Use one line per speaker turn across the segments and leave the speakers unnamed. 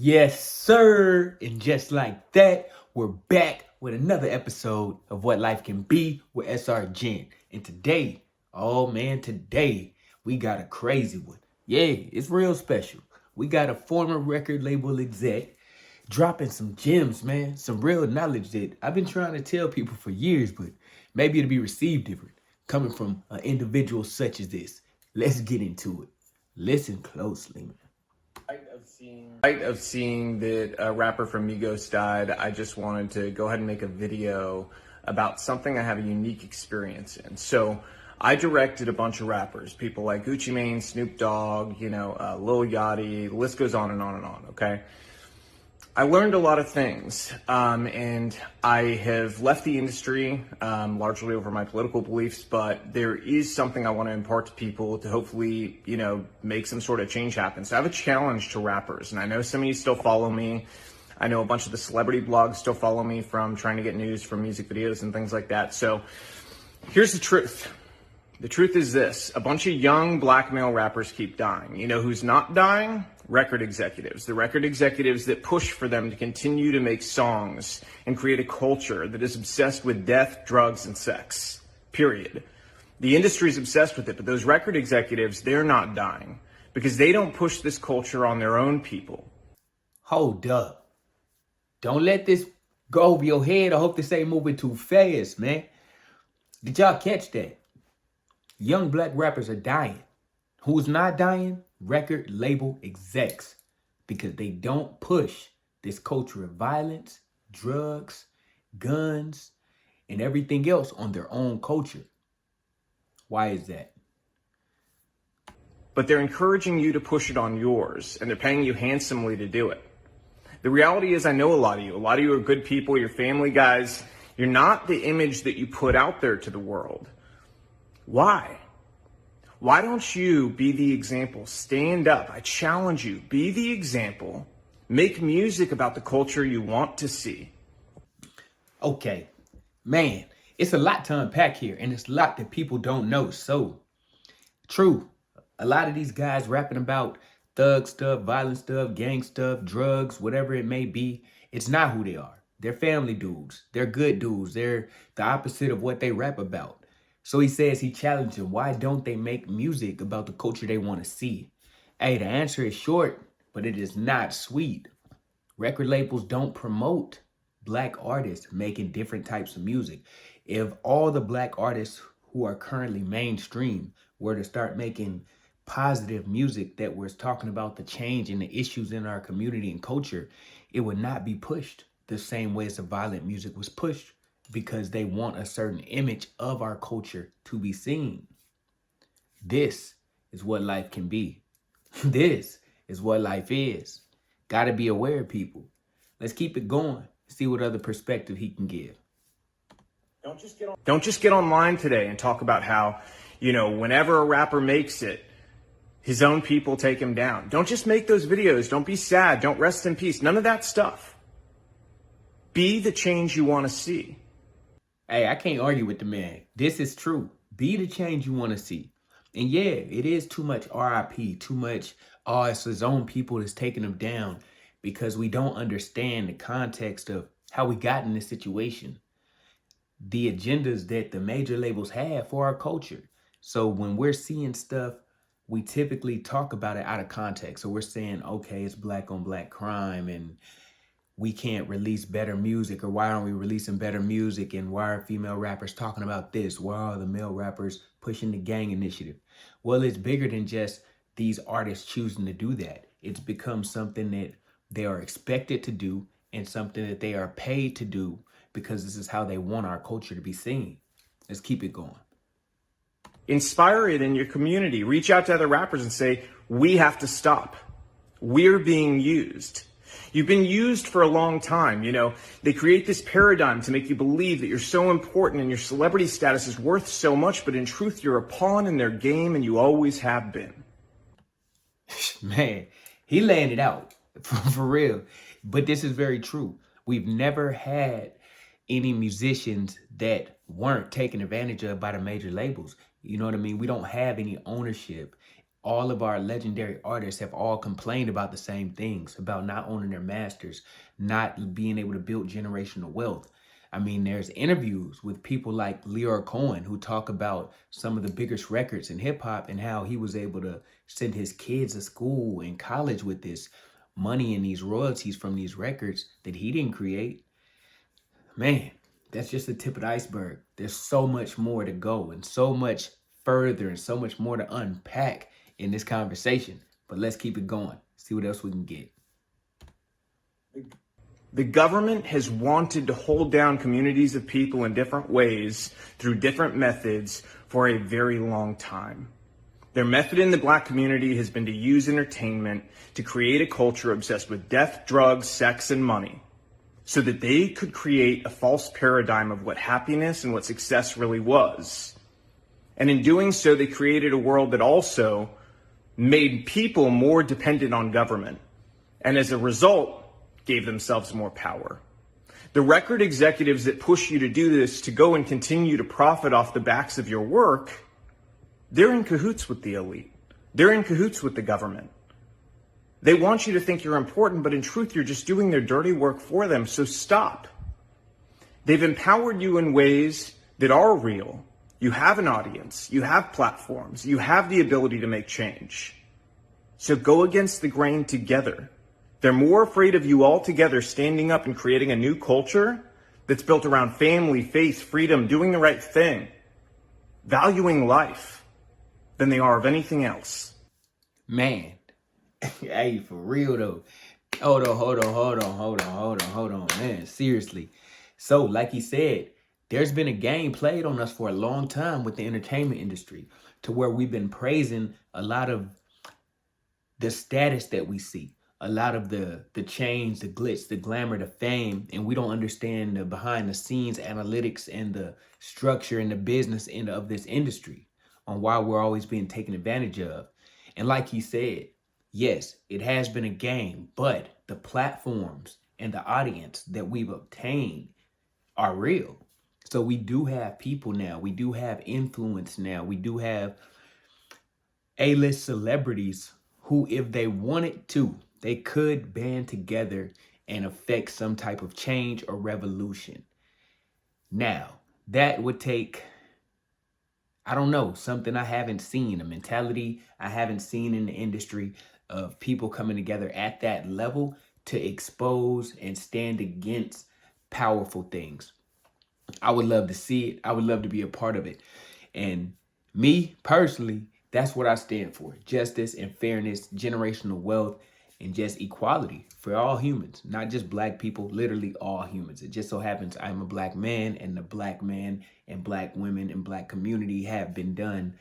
Yes, sir. And just like that, we're back with another episode of What Life Can Be with SR.Gent. And today, oh man, today we got a crazy one. Yeah, it's real special. We got a former record label exec dropping some gems, man. Some real knowledge that I've been trying to tell people for years, but maybe it'll be received different coming from an individual such as this. Let's get into it. Listen closely, man.
Of seeing that a rapper from Migos died, I just wanted to go ahead and make a video about something I have a unique experience in. So I directed a bunch of rappers, people like Gucci Mane, Snoop Dogg, Lil Yachty, the list goes on and on and on, okay? I learned a lot of things, and I have left the industry largely over my political beliefs, but there is something I want to impart to people to hopefully, make some sort of change happen. So I have a challenge to rappers, and I know some of you still follow me. I know a bunch of the celebrity blogs still follow me from trying to get news from music videos and things like that. So here's the truth. The truth is this: a bunch of young black male rappers keep dying. You know who's not dying? Record executives. The record executives that push for them to continue to make songs and create a culture that is obsessed with death, drugs, and sex. Period. The industry is obsessed with it, but those record executives, they're not dying because they don't push this culture on their own people.
Hold up. Don't let this go over your head. I hope this ain't moving too fast, man. Did y'all catch that? Young black rappers are dying. Who's not dying? Record label execs, because they don't push this culture of violence, drugs, guns, and everything else on their own culture. Why is that?
But they're encouraging you to push it on yours, and they're paying you handsomely to do it. The reality is, I know a lot of you. A lot of you are good people, you're family guys. You're not the image that you put out there to the world. Why? Why don't you be the example? Stand up. I challenge you. Be the example. Make music about the culture you want to see.
Okay, man, it's a lot to unpack here, and it's a lot that people don't know. So, true, a lot of these guys rapping about thug stuff, violent stuff, gang stuff, drugs, whatever it may be, it's not who they are. They're family dudes. They're good dudes. They're the opposite of what they rap about. So he says, he challenged them, why don't they make music about the culture they want to see? Hey, the answer is short, but it is not sweet. Record labels don't promote black artists making different types of music. If all the black artists who are currently mainstream were to start making positive music that was talking about the change and the issues in our community and culture, it would not be pushed the same way as the violent music was pushed, because they want a certain image of our culture to be seen. This is what life can be. This is what life is. Gotta be aware, people. Let's keep it going. See what other perspective he can give.
Don't just get online today and talk about how, whenever a rapper makes it, his own people take him down. Don't just make those videos. Don't be sad. Don't rest in peace. None of that stuff. Be the change you want to see.
Hey, I can't argue with the man. This is true. Be the change you want to see. And yeah, it is too much RIP, too much, it's his own people that's taking him down, because we don't understand the context of how we got in this situation. The agendas that the major labels have for our culture. So when we're seeing stuff, we typically talk about it out of context. So we're saying, okay, it's black on black crime, and we can't release better music, or why aren't we releasing better music, and why are female rappers talking about this? Why are the male rappers pushing the gang initiative? Well, it's bigger than just these artists choosing to do that. It's become something that they are expected to do, and something that they are paid to do, because this is how they want our culture to be seen. Let's keep it going.
Inspire it in your community. Reach out to other rappers and say, we have to stop. We're being used. You've been used for a long time. They create this paradigm to make you believe that you're so important and your celebrity status is worth so much, but in truth, you're a pawn in their game, and you always have been.
Man, he laying it out for real. But this is very true. We've never had any musicians that weren't taken advantage of by the major labels. You know what I mean? We don't have any ownership All of our legendary artists have all complained about the same things, about not owning their masters, not being able to build generational wealth. I mean, there's interviews with people like Leor Cohen who talk about some of the biggest records in hip hop and how he was able to send his kids to school and college with this money and these royalties from these records that he didn't create. Man, that's just the tip of the iceberg. There's so much more to go and so much further and so much more to unpack in this conversation. But let's keep it going. See what else we can get.
The government has wanted to hold down communities of people in different ways through different methods for a very long time. Their method in the Black community has been to use entertainment to create a culture obsessed with death, drugs, sex, and money, so that they could create a false paradigm of what happiness and what success really was. And in doing so, they created a world that also made people more dependent on government, and as a result, gave themselves more power. The record executives that push you to do this, to go and continue to profit off the backs of your work, they're in cahoots with the elite. They're in cahoots with the government. They want you to think you're important, but in truth, you're just doing their dirty work for them, so stop. They've empowered you in ways that are real. You have an audience, you have platforms, you have the ability to make change. So go against the grain together. They're more afraid of you all together standing up and creating a new culture that's built around family, faith, freedom, doing the right thing, valuing life, than they are of anything else.
Man, hey, for real though. Hold on, man. Seriously. So, like he said, there's been a game played on us for a long time with the entertainment industry, to where we've been praising a lot of the status that we see, a lot of the change, the glitz, the glamour, the fame, and we don't understand the behind the scenes analytics and the structure and the business end of this industry, on why we're always being taken advantage of. And like he said, yes, it has been a game, but the platforms and the audience that we've obtained are real. So we do have people now, we do have influence now, we do have A-list celebrities who, if they wanted to, they could band together and affect some type of change or revolution. Now, that would take, I don't know, something I haven't seen, a mentality I haven't seen in the industry of people coming together at that level to expose and stand against powerful things. I would love to see it. I would love to be a part of it. And me personally, that's what I stand for. Justice and fairness, generational wealth, and just equality for all humans, not just Black people, literally all humans. It just so happens I'm a Black man, and the Black man and Black women and Black community have been done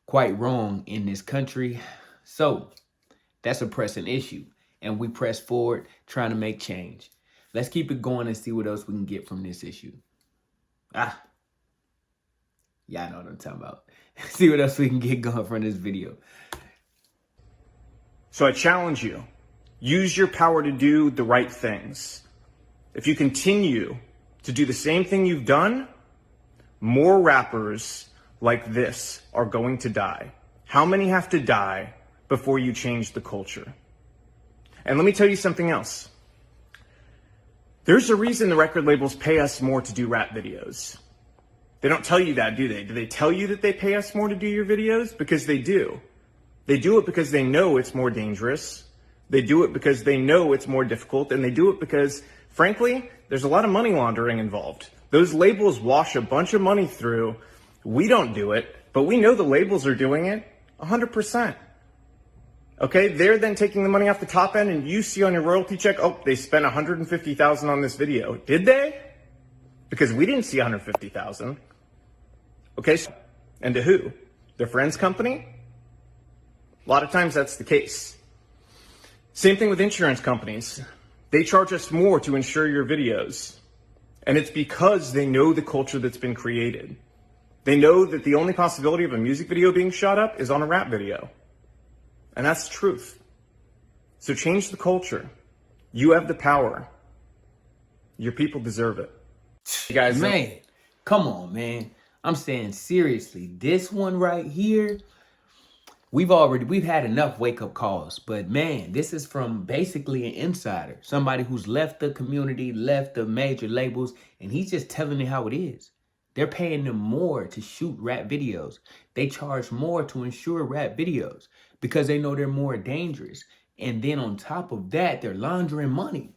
quite wrong in this country. So that's a pressing issue, and we press forward trying to make change. Let's keep it going and see what else we can get from this issue. Y'all know what I'm talking about. See what else we can get going from this video.
So I challenge you, use your power to do the right things. If you continue to do the same thing you've done, more rappers like this are going to die. How many have to die before you change the culture? And let me tell you something else. There's a reason the record labels pay us more to do rap videos. They don't tell you that, do they? Do they tell you that they pay us more to do your videos? Because they do. They do it because they know it's more dangerous. They do it because they know it's more difficult. And they do it because, frankly, there's a lot of money laundering involved. Those labels wash a bunch of money through. We don't do it, but we know the labels are doing it 100%. Okay, they're then taking the money off the top end, and you see on your royalty check, oh, they spent $150,000 on this video. Did they? Because we didn't see $150,000. Okay, and to who? Their friend's company? A lot of times that's the case. Same thing with insurance companies. They charge us more to insure your videos. And it's because they know the culture that's been created. They know that the only possibility of a music video being shot up is on a rap video. And that's the truth. So change the culture. You have the power. Your people deserve it. You guys,
man, come on, man. I'm saying seriously, this one right here, we've had enough wake up calls, but man, this is from basically an insider, somebody who's left the community, left the major labels, and he's just telling it how it is. They're paying them more to shoot rap videos. They charge more to insure rap videos because they know they're more dangerous. And then on top of that, they're laundering money.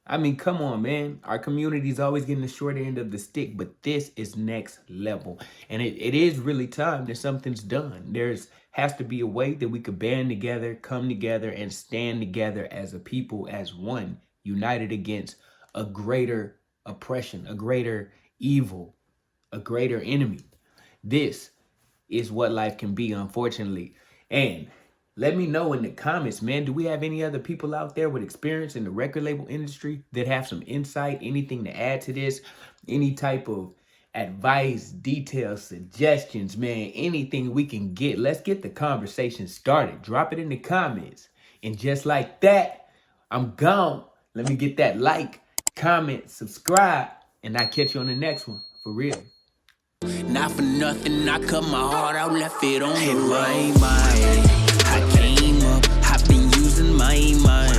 I mean, come on, man. Our community is always getting the short end of the stick, but this is next level. And it is really time that something's done. Has to be a way that we could band together, come together, and stand together as a people, as one, united against a greater oppression, a greater evil, a greater enemy. This is what life can be, unfortunately. And let me know in the comments, man, do we have any other people out there with experience in the record label industry that have some insight, anything to add to this, any type of advice, details, suggestions, man, anything we can get? Let's get the conversation started. Drop it in the comments. And just like that, I'm gone. Let me get that like, comment, subscribe, and I'll catch you on the next one. For real.
Not for nothing, I cut my heart out, left it on the right mind. I came up, I've been using my mind.